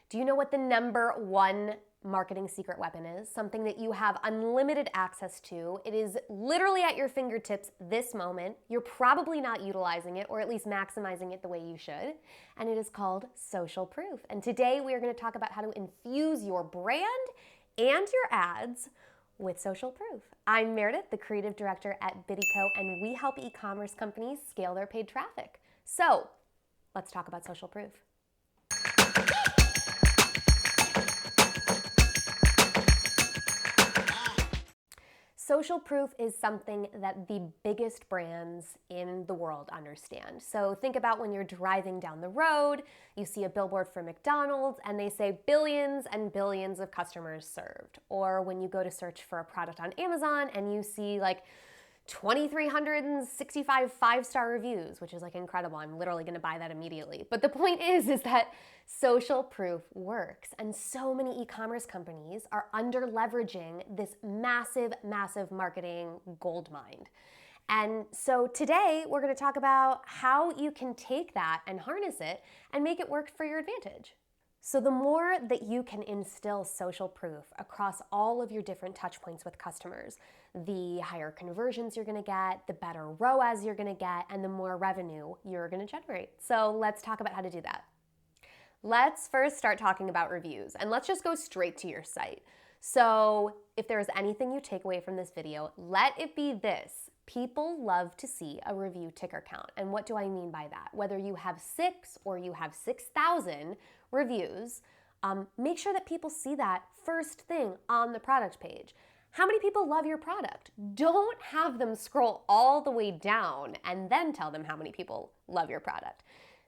Do you know what the number one marketing secret weapon is? Something that you have unlimited access to. It is literally at your fingertips this moment. You're probably not utilizing it, or at least maximizing it the way you should. And it is called social proof. And today we are going to talk about how to infuse your brand and your ads with social proof. I'm Meredith, the creative director at Biddyco, and we help e-commerce companies scale their paid traffic. So let's talk about social proof. Social proof is something that the biggest brands in the world understand. So think about when you're driving down the road, you see a billboard for McDonald's and they say billions and billions of customers served. Or when you go to search for a product on Amazon and you see like 2,365 five-star reviews, which is like incredible. I'm literally going to buy that immediately. But the point is that social proof works. And so many e-commerce companies are under leveraging this massive, massive marketing gold mine. And so today we're going to talk about how you can take that and harness it and make it work for your advantage. So the more that you can instill social proof across all of your different touch points with customers, the higher conversions you're going to get, the better ROAS you're going to get, and the more revenue you're going to generate. So let's talk about how to do that. Let's first start talking about reviews, and let's just go straight to your site. So if there's anything you take away from this video, let it be this. People love to see a review ticker count. And what do I mean by that? Whether you have 6 or you have 6,000 reviews, make sure that people see that first thing on the product page. How many people love your product? Don't have them scroll all the way down and then tell them how many people love your product.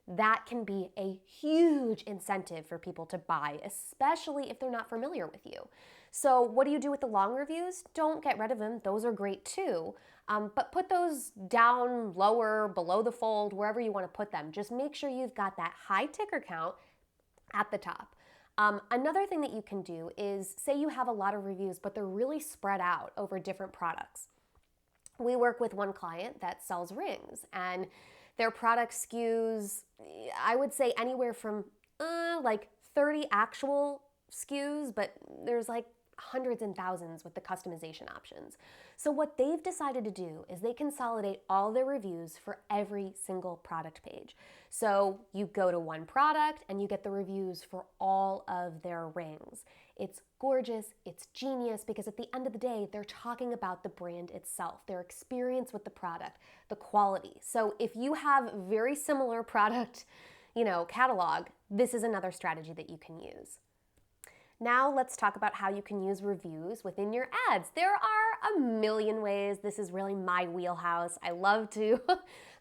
That can be a huge incentive for people to buy, especially if they're not familiar with you. So what do you do with the long reviews? Don't get rid of them. Those are great too. But put those down lower, below the fold, wherever you want to put them. Just make sure you've got that high ticker count at the top. Another thing that you can do is, say you have a lot of reviews, but they're really spread out over different products. We work with one client that sells rings, and their product skews, I would say anywhere from like 30 actual SKUs, but there's like hundreds and thousands with the customization options. So what they've decided to do is they consolidate all their reviews for every single product page. So you go to one product and you get the reviews for all of their rings. It's gorgeous, it's genius, because at the end of the day, they're talking about the brand itself, their experience with the product, the quality. So if you have very similar product, catalog, this is another strategy that you can use. Now let's talk about how you can use reviews within your ads. There are a million ways. This is really my wheelhouse. I love to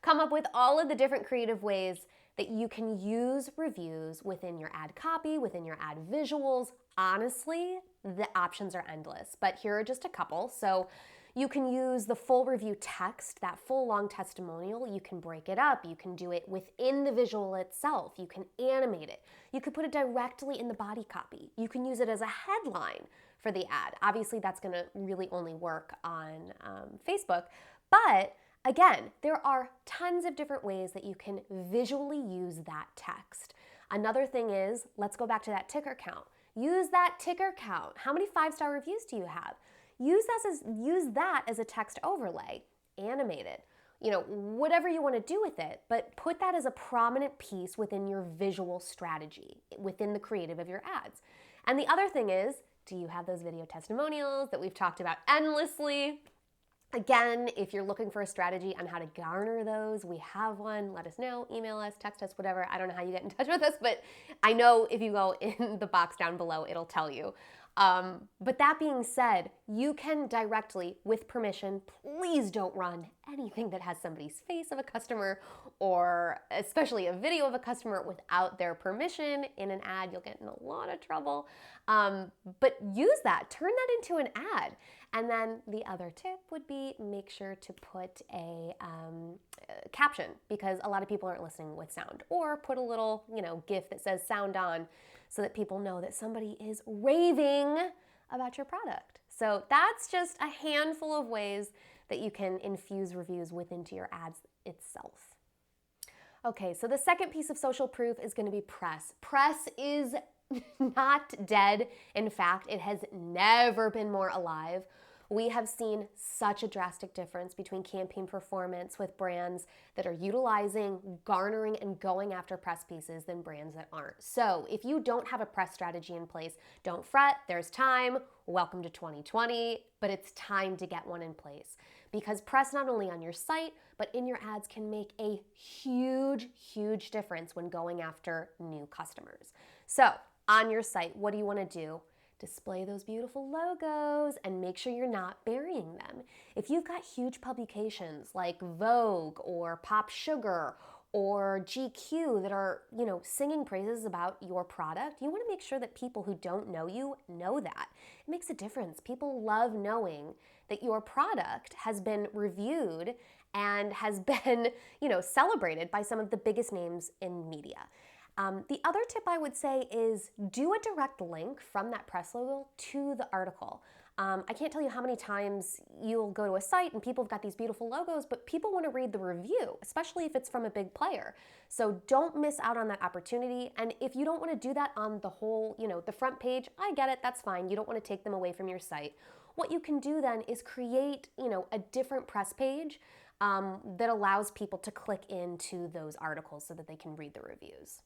come up with all of the different creative ways that you can use reviews within your ad copy, within your ad visuals. Honestly, the options are endless, but here are just a couple. So you can use the full review text, that full long testimonial. You can break it up. You can do it within the visual itself. You can animate it. You could put it directly in the body copy. You can use it as a headline for the ad. Obviously, that's going to really only work on Facebook. But again, there are tons of different ways that you can visually use that text. Another thing is, let's go back to that ticker count. Use that ticker count. How many 5-star reviews do you have? Use that as a text overlay, animate it, whatever you want to do with it, but put that as a prominent piece within your visual strategy, within the creative of your ads. And the other thing is, do you have those video testimonials that we've talked about endlessly? Again, if you're looking for a strategy on how to garner those, we have one. Let us know, email us, text us, whatever. I don't know how you get in touch with us, but I know if you go in the box down below, it'll tell you. But that being said, you can directly, with permission, please don't run anything that has somebody's face of a customer, or especially a video of a customer, without their permission in an ad. You'll get in a lot of trouble. But use that, turn that into an ad. And then the other tip would be, make sure to put a caption, because a lot of people aren't listening with sound, or put a little, GIF that says sound on, so that people know that somebody is raving about your product. So that's just a handful of ways that you can infuse reviews into your ads itself. Okay, so the second piece of social proof is going to be press. Press is not dead. In fact, it has never been more alive. We have seen such a drastic difference between campaign performance with brands that are utilizing, garnering, and going after press pieces than brands that aren't. So if you don't have a press strategy in place, don't fret, there's time. Welcome to 2020, but it's time to get one in place, because press not only on your site, but in your ads can make a huge, huge difference when going after new customers. So on your site, what do you want to do? Display those beautiful logos and make sure you're not burying them. If you've got huge publications like Vogue or Pop Sugar or GQ that are, singing praises about your product, you want to make sure that people who don't know you know that. It makes a difference. People love knowing that your product has been reviewed and has been, celebrated by some of the biggest names in media. The other tip I would say is do a direct link from that press logo to the article. I can't tell you how many times you'll go to a site and people have got these beautiful logos, but people want to read the review, especially if it's from a big player. So don't miss out on that opportunity. And if you don't want to do that on the whole, the front page, I get it, that's fine. You don't want to take them away from your site. What you can do then is create, a different press page that allows people to click into those articles so that they can read the reviews.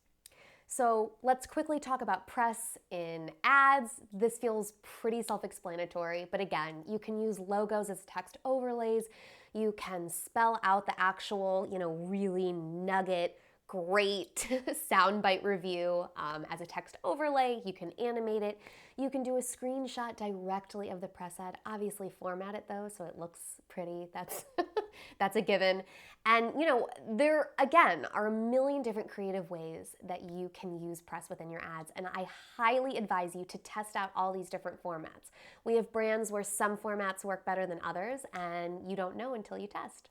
So let's quickly talk about press in ads. This feels pretty self-explanatory, but again, you can use logos as text overlays. You can spell out the actual, really nugget, great soundbite review as a text overlay. You can animate it. You can do a screenshot directly of the press ad. Obviously format it though, so it looks pretty. That's a given. And there again are a million different creative ways that you can use press within your ads. And I highly advise you to test out all these different formats. We have brands where some formats work better than others, and you don't know until you test.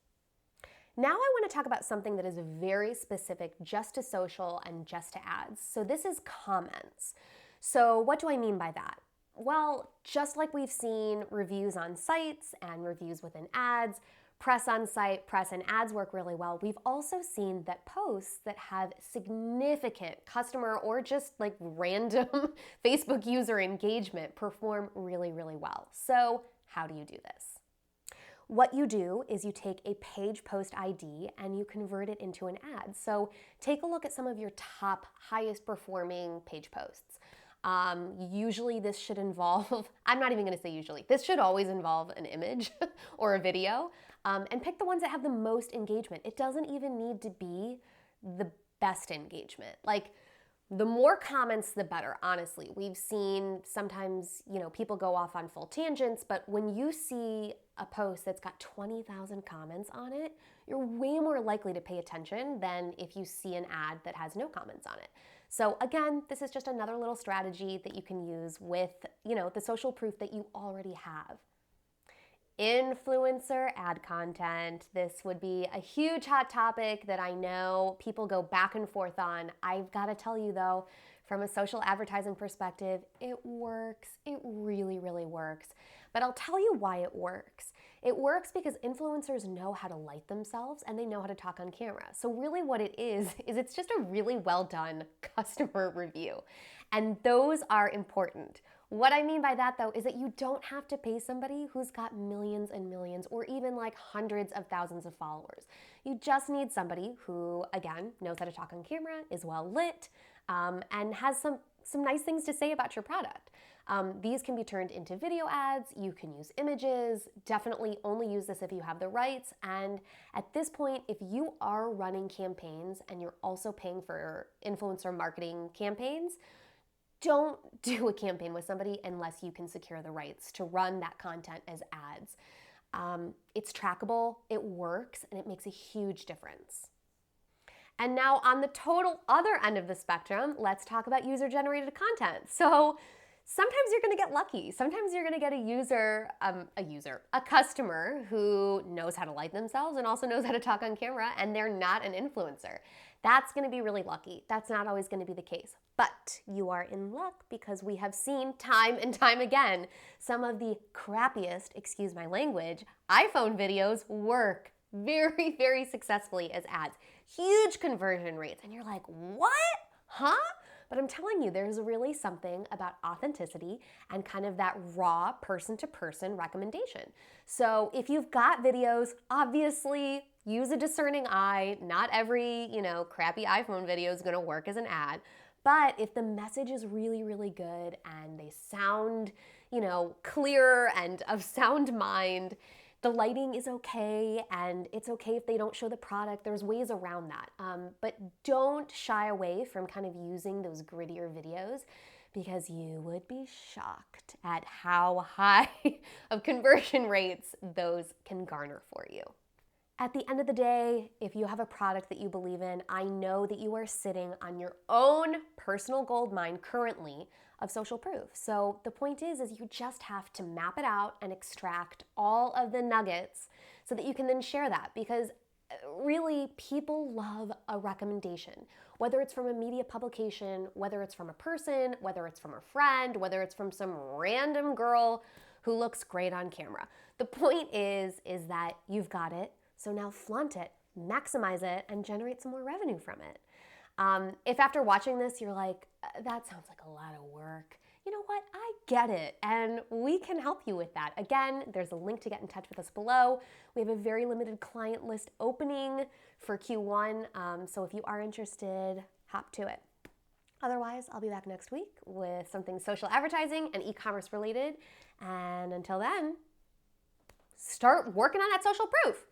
Now I want to talk about something that is very specific just to social and just to ads. So this is comments. So what do I mean by that? Well, just like we've seen reviews on sites and reviews within ads, press on site, press and ads work really well. We've also seen that posts that have significant customer or just like random Facebook user engagement perform really, really well. So how do you do this? What you do is you take a page post ID and you convert it into an ad. So take a look at some of your top, highest performing page posts. Usually this should involve, I'm not even going to say usually, this should always involve an image or a video, and pick the ones that have the most engagement. It doesn't even need to be the best engagement. Like, the more comments, the better, honestly. We've seen sometimes, people go off on full tangents, but when you see a post that's got 20,000 comments on it, you're way more likely to pay attention than if you see an ad that has no comments on it. So again, this is just another little strategy that you can use with, the social proof that you already have. Influencer ad content. This would be a huge hot topic that I know people go back and forth on. I've got to tell you though, from a social advertising perspective, it works. It really, really works. But I'll tell you why it works. It works because influencers know how to light themselves and they know how to talk on camera. So really what it is it's just a really well done customer review. And those are important. What I mean by that though is that you don't have to pay somebody who's got millions and millions or even like hundreds of thousands of followers. You just need somebody who, again, knows how to talk on camera, is well lit, and has some nice things to say about your product. These can be turned into video ads, you can use images, definitely only use this if you have the rights, and at this point, if you are running campaigns and you're also paying for influencer marketing campaigns, don't do a campaign with somebody unless you can secure the rights to run that content as ads. It's trackable, it works, and it makes a huge difference. And now on the total other end of the spectrum, let's talk about user-generated content. So sometimes you're going to get lucky. Sometimes you're going to get a customer who knows how to light themselves and also knows how to talk on camera, and they're not an influencer. That's going to be really lucky. That's not always going to be the case. But you are in luck because we have seen time and time again some of the crappiest, excuse my language, iPhone videos work very, very successfully as ads. Huge conversion rates. And you're like, what? Huh? But I'm telling you, there's really something about authenticity and kind of that raw person-to-person recommendation. So if you've got videos, obviously use a discerning eye. Not every, crappy iPhone video is gonna work as an ad. But if the message is really, really good and they sound, clear and of sound mind, the lighting is okay, and it's okay if they don't show the product. There's ways around that. But don't shy away from kind of using those grittier videos, because you would be shocked at how high of conversion rates those can garner for you. At the end of the day, if you have a product that you believe in, I know that you are sitting on your own personal gold mine currently of social proof. So the point is you just have to map it out and extract all of the nuggets so that you can then share that, because really people love a recommendation, whether it's from a media publication, whether it's from a person, whether it's from a friend, whether it's from some random girl who looks great on camera. The point is that you've got it. So now flaunt it, maximize it, and generate some more revenue from it. If after watching this, you're like, that sounds like a lot of work, you know what? I get it, and we can help you with that. Again, there's a link to get in touch with us below. We have a very limited client list opening for Q1, so if you are interested, hop to it. Otherwise, I'll be back next week with something social advertising and e-commerce related. And until then, start working on that social proof.